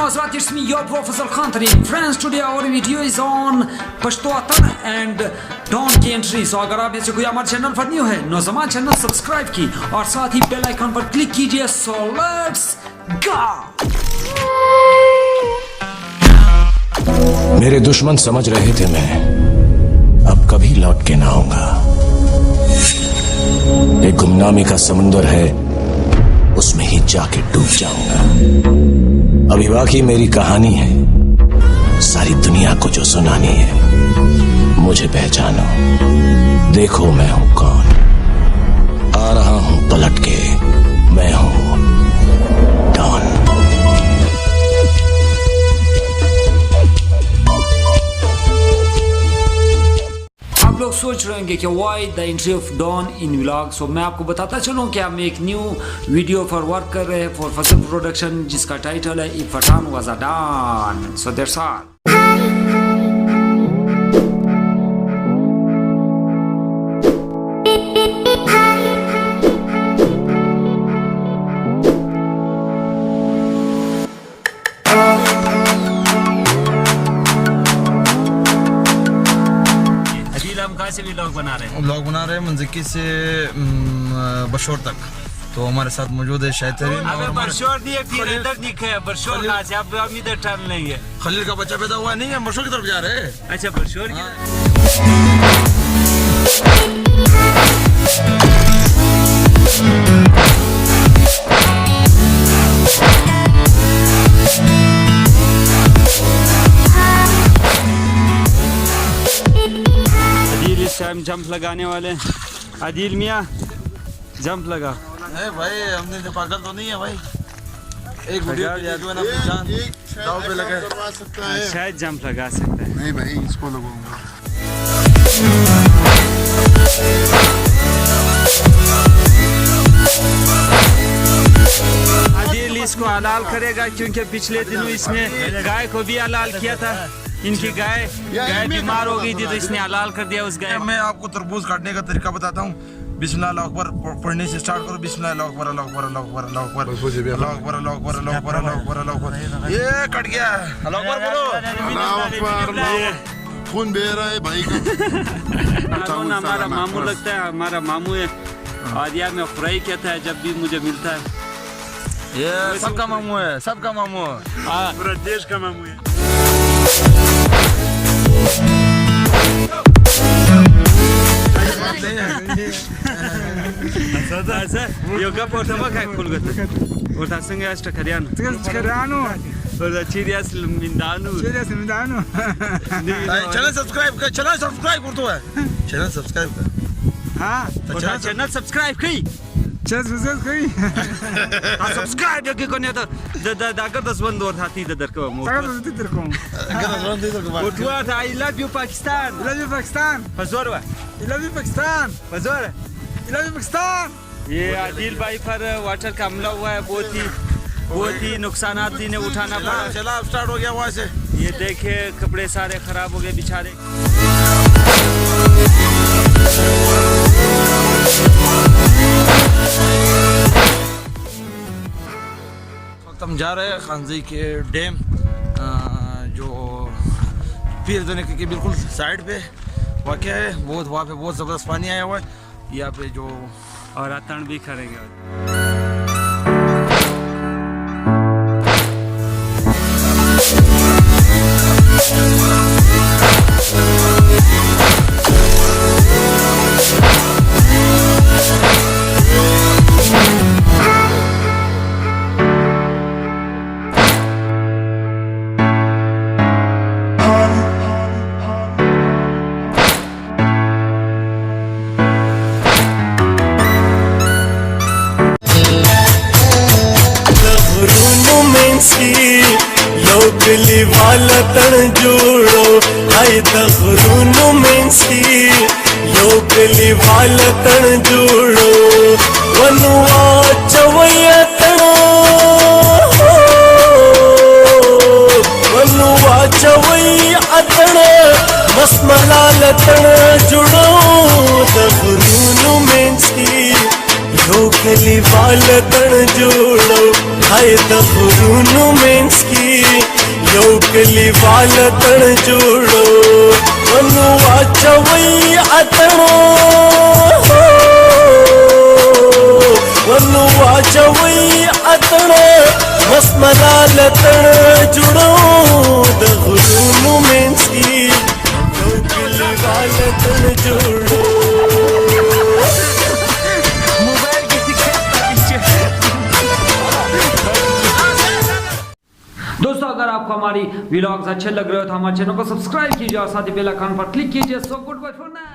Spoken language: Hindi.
Nazrat, it's me, your Professor Khantarin. Friends, today our video is on Pashto Atan and Dawn की एंट्री। सो अगर आप में से कोई हमारे चैनल पर न्यू है, नौजवान चैनल सब्सक्राइब की और साथ ही बेल आइकन पर क्लिक कीजिए। So let's go. मेरे दुश्मन समझ रहे थे मैं अब कभी लौट के ना आऊंगा। एक गुमनामी का समुंदर है, उसमें ही जाके डूब जाऊंगा। अभी बाकी मेरी कहानी है, सारी दुनिया को जो सुनानी है। मुझे पहचानो, देखो मैं हूं कौन। आ रहा हूं पलट के, मैं हूं डॉन। आप लोग सोच रहे होंगे कि why the entry of Don in vlog. So मैं आपको बताता चलूं कि हम एक न्यू वीडियो पर वर्क कर रहे हैं फॉर फसल प्रोडक्शन, जिसका टाइटल है if Pathaan was a don. So that's all. से भी व्लॉग बना रहे हैं मंजिकी से बशोर तक। तो हमारे साथ मौजूद है शायतरीन। बरशोर दिए फिर इधर दिखे बरशोर कहाँ से, अब हम इधर टर्न लेंगे। खलील का बच्चा पैदा हुआ नहीं है, बरशोर की तरफ जा रहे हैं। अच्छा बरशोर की टाइम जंप लगाने वाले। आदिल मियाँ जंप लगा। नहीं भाई, हमने जो पागल तो नहीं है भाई। एक वीडियो जो है ना जान दाव पे लगे, शायद जंप लगा सकता है। नहीं भाई, इसको लगाऊंगा। आदिल इसको हलाल करेगा क्योंकि पिछले दिनों इसने गाय को भी हलाल किया था। इनकी गाय बीमार हो गई थी तो इसने हलाल कर दिया उस गाय। मैं आपको तरबूज काटने का तरीका बताता हूँ। बिस्मिल्लाह अल्लाहु अकबर पढ़ने से स्टार्ट करो। बिस्मिल्लाह अल्लाहु अकबर अल्लाहु अकबर अल्लाहु अकबर अल्लाहु अकबर अल्लाहु अकबर अल्लाहु अकबर अल्लाहु अकबर अल्लाहु अकबर अल्लाहु अकबर। ये कट गया। अल्लाहु अकबर बोलो। खून बह रहा है भाई का। हमारा मामू लगता है, हमारा मामू है। आदिया में फ्राई किया था जब भी मुझे मिलता है। ये सबका मामू है, सबका मामू है, पूरा देश का मामू है। योगा पोटमा काय खुलगत ओटा संगे अष्ट खरियानो और चीरियस मिंदानु चैनल सब्सक्राइब कर, चैनल सब्सक्राइब कर। तो है चैनल सब्सक्राइब कर। हां चैनल सब्सक्राइब कई, चैनल सब्सक्राइब के कोने तो दागर 10 बंद और थाती दर को उठवा था। I love you Pakistan, love you Pakistan फजोर वा, लव यू पाकिस्तान फजोर, लव यू पाकिस्तान। ये आदिल भाई पर वाटर का हमला हुआ है। बहुत ही नुकसानात इन्हें उठाना पड़ा। चला स्टार्ट हो गया वहां से। ये देखे कपड़े सारे खराब हो गए बेचारे। हम जा रहे हैं खानजी के डैम, जो पीर दोने के बिल्कुल साइड पे वाक़या है। बहुत वहाँ पे बहुत ज़बरदस्त पानी आया हुआ है। यहाँ पे जो और अतन भी करेंगे। लोकली वाला तण जोड़ो हाय दखरूनु मेंसी, लोकली वाला तण जोड़ो वनुआ चवैया तण, वनुआ चवैया तण मस्मलाल तण जुड़ो दखरूनु मेंसी, लोक कली वाल तण जोड़ो हाय दखरूनु मेंसकी यो कली वाल तण जोड़ो वनु वाचवई अतणो वनु वाचवई अतणो मस्मलाल तण जुड़ो दखरूनु मेंसकी यो कली वाल तण जोड़ो दोस्तों अगर आपको हमारी व्लॉग्स अच्छे लग रहे हो तो हमारे चैनल को सब्सक्राइब कीजिए और साथ ही बेल आइकन पर क्लिक कीजिए। So good bye for now.